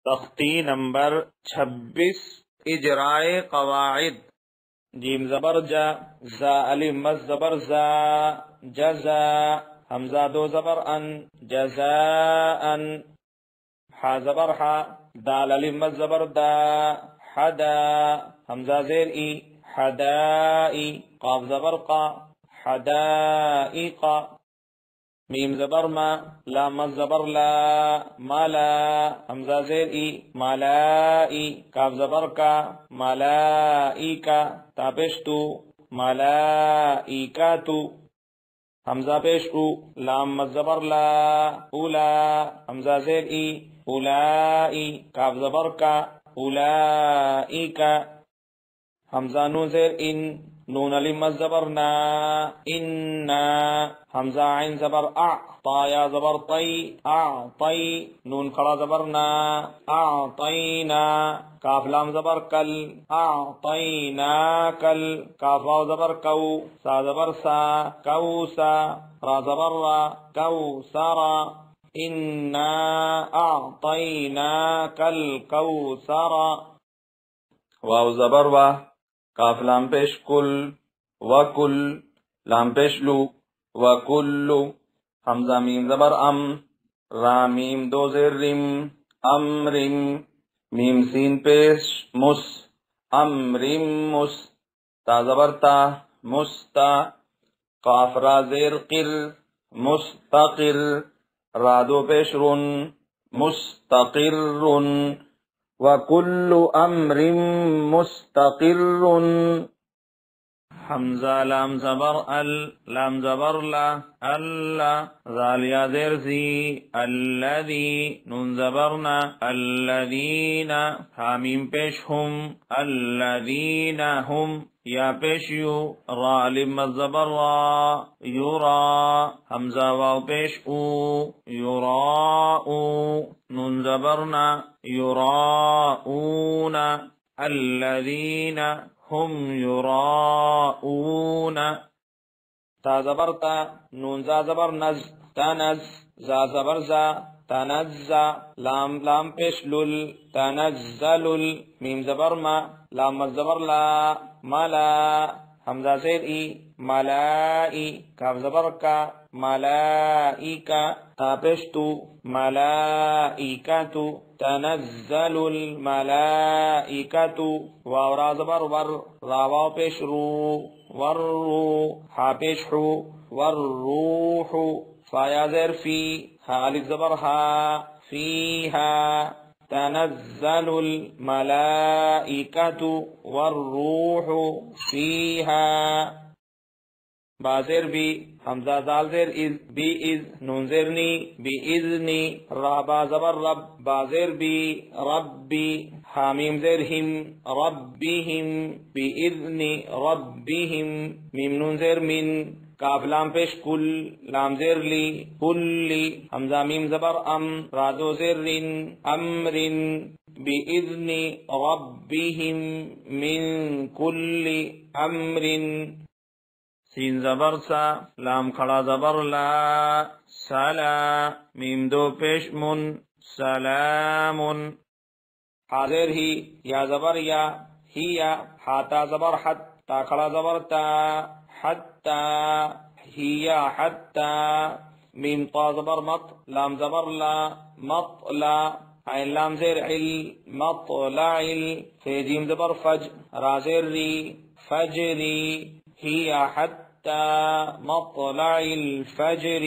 تختی نمبر 26 اجرائے قواعد. جیم زبر جا، زا الف مد زبر زا، جزا. حمزہ دو زبر ان، جزاء. حا زبر حا، دال الف مد زبر دا، حدا. حمزہ زیر ای، حدائی. قاف زبر قا، حدائق. میم زبر ما، لام مد زبر لا، مالا. حمزہ زیر ای، مالائی. کاف زبر کا، ملائکہ. تا پیش تو، ملائکاتو. حمزہ پیش او، لام مد زبر لا، اولا. حمزہ زیر ای، اولائی. کاف زبر کا، اولائکہ. حمزہ نون زیر ان، نون الف مد زبر نا، اننا. حمزہ عین زبر اع، طا یا زبر طی، اعطی. نون کھڑا زبر نا، اعطینا. کاف لام زبر کل، اعطینا کل. کاف واو زبر کو، سا زبر سا، کوسا. را زبر را، کوسرا. انا اعطیناک الکوثر. واو زبر وا، کاف لام پیش کل، وکل. لام پیش لو، وکلو. حمزہ میم زبر ام، را میم دو زیر رم، امرم. میم سین پیش مس، امرم مس. تا زبر تا، مستا. قاف را زیر قر، مستقر. را دو پیش رن، مستقر. وَكُلُّ أَمْرٍ مُسْتَقِرٌ. حمزہ لام زبر ال، لام زبر لا، اللہ. ذال یا زیر زی، الذی. نون زبرنا، الذین. حامیم پیش ہم، الذین ہم. یا پیش یو، را الف مد زبر را، یورا. حمزہ واو پیش او، یراؤ. نون زبرنا، یراؤون. الذین ہم یراؤون. تا زبر تا، نون زا زبر نز، تنز. زا زبر زا، تنزا. لام پیش لل، تنزل. میم زبر ما، لام مد زبر لا، ملا. حمزہ زیر ای، ملائی. کاف زبر کا، ملائکہ. تا پیش تو، ملائکتو. تنزل الملائکتو. واو را زبر ور، را واو پیش رو، وررو. ہا پیش حو، والروح. فا یا زیر فی، ہا الف زبر ہا، فیہا. تنزل الملائکۃ والروح فیہا. بازیر بی، حمزہ دال زیر از، بی از. نون زیر نی، بی اذنی. را با زبر رب، بازیر بی، ربی. حامیم زیر ہم، ربیہم. بی اذن ربیہم. میم نون زیر من، کاف لام پیش کل، لام زیر لی، کلی. حمزہ میم زبر ام، را دو زیر رن، امرن. بی اذن ربیہم من کل امرن. سین زبر سا، لام کھڑا زبر لا، سلا. میم دو پیش من، سلام. حاضر ہی، یا زبر یا، ہی یا. حاتا زبر حت، تا کھڑا زبر تا، حتی. ہی یا حتی. میم طا زبر مط، لام زبر لا، مطلع. عین لام زیر عل، مطلع. فی جیم زبر فج، را زیر ری، فجری. ہی حتی مطلع الفجر.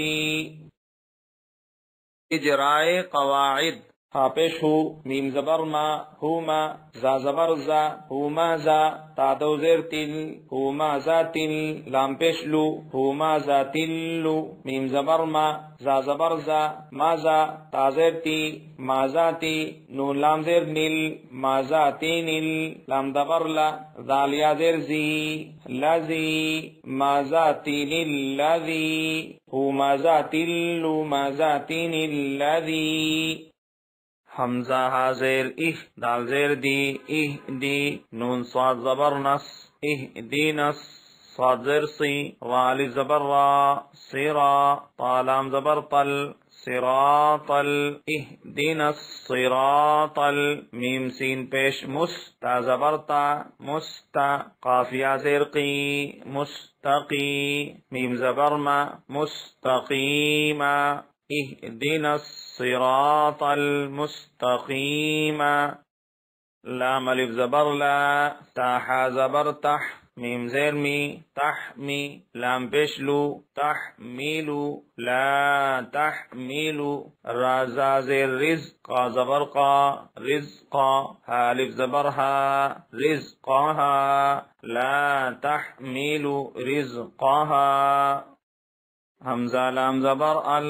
اجرائے قواعد. ہا پیش ہو، میم زبر ما، ہوما. زا زبر زا، ہوما زا. تا دو زیر تل، ہوما زا تل. لام پیش لو، ہوما زا تلو. میم زبر ما، زا زبر زا، ما زا. تا زیر تی، ما زا تی. نون لام زیر نل، ما زا تی نل. لام دبر لا، ذال یا زیر زی، لذی. ما زا تی نل لذی. ہوما زا تلو، ما زا تی نل لذی. حمزہ ہا زیر اہ، دال زیر دی، اہ دی. نون صاد زبر نس، اہ دی نس. صاد زیر صی را الف زبر را صرا طا لام زبر طل صراط اهدنا الصراط میم سین پیش مستا زبرتا مستا قافیہ زیر قی مستقی میم زبر ما مستقیما اهدنا الصراط المستقیم لام الف زبر لا تاحا زبر تح میم زیر می تحمی لام پیشلو تحمیلو لا تحمیلو رازا زیر رزقا زبر قا رزقا ها الف زبر ها رزقها لا تحمیلو رزقها حمزہ لام زبر ال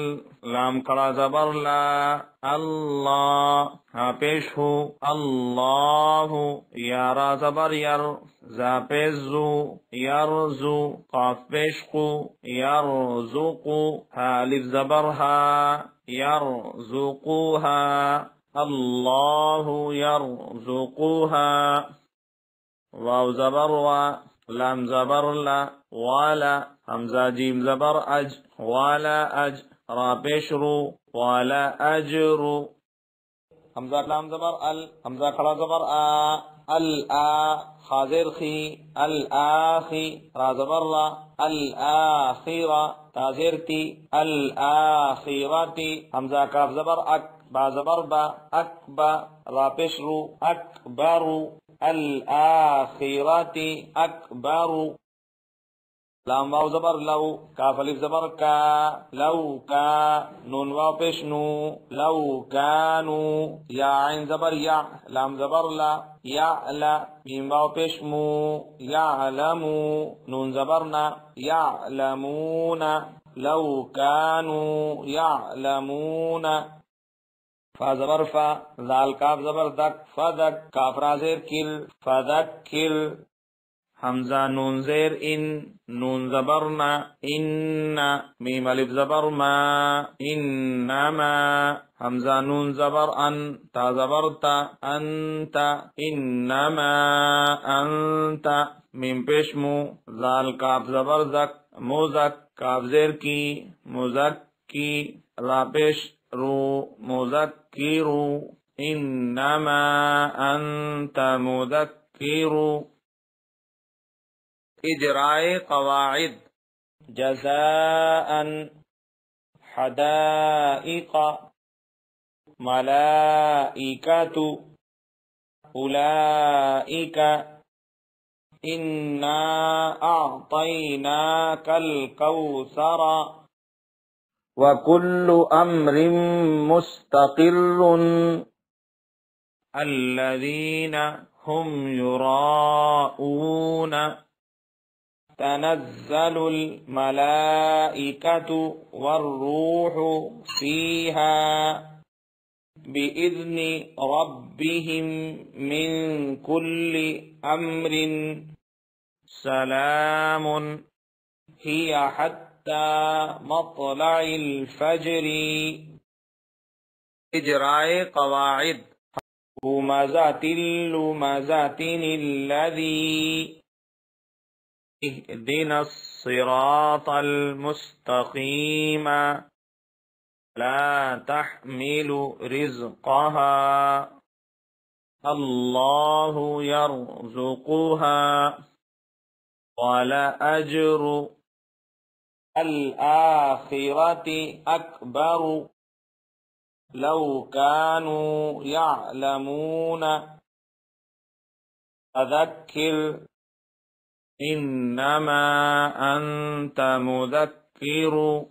لام کڑا زبر لا اللہ ہا پیش ہو اللہ یا را زبر یر زا پیش زو یرزو قاف پیش قو یرزقو ہا الف زبر ہا یرزقوها اللہ یرزقوها واو زبر وا لام زبر لا والا حمزہ جیم زبر اج والا اج را پیش رو والا اجرو حمزہ لام زبر ال حمزہ کھڑا زبر آ الآ خازر خی الآخی را زبر را الآخرہ تازر تی الآخرتی حمزہ کاف زبر اک با زبر با اکبا را پیش رو اکبرو الآخرتی اکبرو لام واو زبر لو کاف الف زبر کا لو کا نون واو پیش نو لو کانو یا عین زبر یا لام زبر لا یا لا میم واو پیش مو یعلمو نون زبرنا یعلمون لو کانو یعلمون فا زبر فا ذال کاف زبر دک فدک کاف را زیر کل فدکر حمزہ نون زیر ان نون زبرنا ان میم الف زبر ما انما حمزہ نون زبر ان تا زبرتا انت انما انت میم پیش مو ذال کاف زبر زک موزک کاف زیر کی مزکی را پیش رو مذکرو انما انت مذکرو اجراء قواعد جزاء حدائق ملائکۃ اولئک انا اعطیناک الکوثر وكل امر مستقر الذين هم يراءون تنزل الملائكة والروح فيها بإذن ربهم من كل أمر سلام هي حتى مطلع الفجر اجراء قواعد همزات اللمزات الذي اهدنا الصراط المستقيم لا تحمل رزقها الله يرزقها ولأجر الآخرة أكبر لو كانوا يعلمون فذكر إنما أنت مذكر